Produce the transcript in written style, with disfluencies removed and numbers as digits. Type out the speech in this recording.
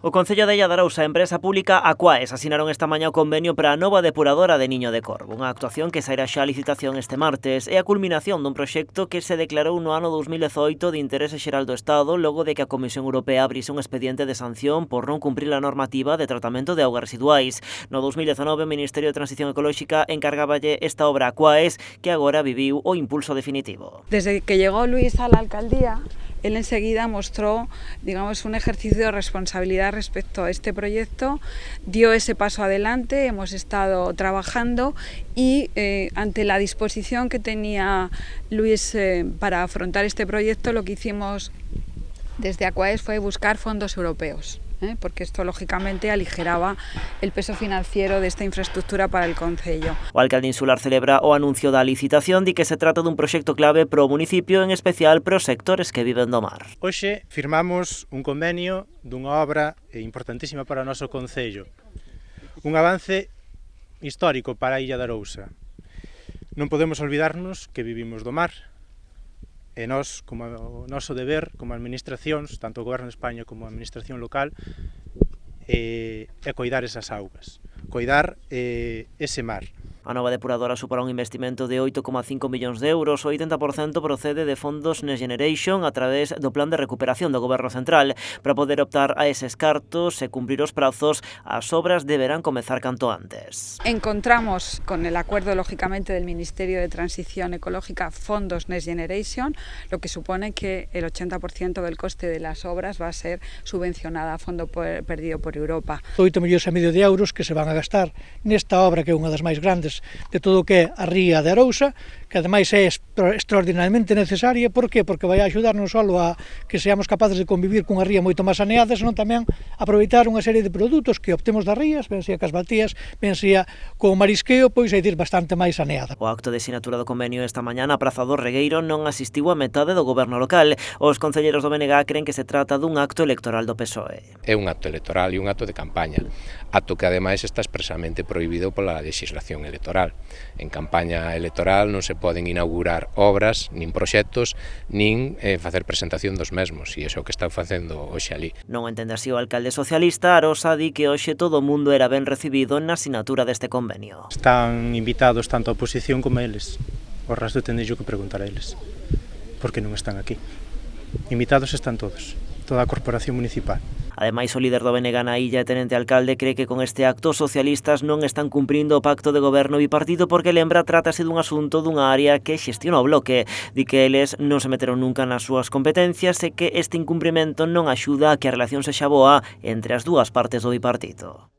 O Concello de Illa de Arousa e a empresa pública Aquaes asinaron esta mañá o convenio para a nova depuradora de Niño de Corvo, unha actuación que sairá xa a licitación este martes e a culminación dun proxecto que se declarou no ano 2018 de interese xeral do Estado logo de que a Comisión Europea abrise un expediente de sanción por non cumprir a normativa de tratamento de augas residuais. No 2019 o Ministerio de Transición Ecolóxica encargáballe esta obra a Aquaes, que agora viviu o impulso definitivo. Desde que llegó Luis a la alcaldía, él enseguida mostró, digamos, un ejercicio de responsabilidad respecto a este proyecto, dio ese paso adelante, hemos estado trabajando y ante la disposición que tenía Luis para afrontar este proyecto, lo que hicimos desde Aquaes fue buscar fondos europeos, porque esto lógicamente aligeraba el peso financiero desta infraestructura para el Concello. O alcalde insular celebra o anuncio da licitación, di que se trata dun proxecto clave para o municipio, en especial para os sectores que viven do mar. Hoxe firmamos un convenio dunha obra importantísima para o noso Concello. Un avance histórico para a Illa de Arousa. Non podemos olvidarnos que vivimos do mar, e nós, como o noso deber, como administracións, tanto o Goberno de España como a administración local, é coidar esas augas, coidar ese mar. A nova depuradora supera un investimento de 8,5 millóns de euros, o 80% procede de fondos Next Generation a través do Plan de Recuperación do Goberno Central. Para poder optar a eses cartos e cumprir os prazos, as obras deberán comezar canto antes. Encontramos, con el acuerdo lógicamente del Ministerio de Transición Ecológica, fondos Next Generation, lo que supone que el 80% del coste de las obras va a ser subvencionada a fondo perdido por Europa. 8,5 millóns de euros que se van a gastar nesta obra, que é unha das máis grandes de todo o que é a ría de Arousa, que ademais é extraordinariamente necesaria. Por qué? Porque vai axudar non só a que seamos capaces de convivir cunha ría moito máis saneada, senón tamén aproveitar unha serie de produtos que obtemos das rías, ben sea cas baltías, ben sea co marisqueo, pois é dicir, bastante máis saneada. O acto de sinatura do convenio esta mañá na Praza do Regueiro non asistiu a metade do goberno local. Os concelleiros do BNG creen que se trata dun acto electoral do PSOE. É un acto electoral e un acto de campaña, acto que ademais está expresamente prohibido pola legislación electoral. En campaña electoral non se poden inaugurar obras, nin proxectos, nin facer presentación dos mesmos, e iso é o que está facendo hoxe ali. Non entende así o alcalde socialista. Arosa di que hoxe todo o mundo era ben recibido na sinatura deste convenio. Están invitados tanto a oposición como a eles. O resto tendeixo que preguntar a eles, porque non están aquí. Invitados están todos, toda a corporación municipal. Ademais, o líder do BNG na illa e tenente alcalde cree que con este acto os socialistas non están cumprindo o pacto de goberno bipartito, porque lembra trátase dun asunto dunha área que xestiona o bloque. Di que eles non se meteron nunca nas súas competencias e que este incumprimento non axuda a que a relación sexa boa entre as dúas partes do bipartito.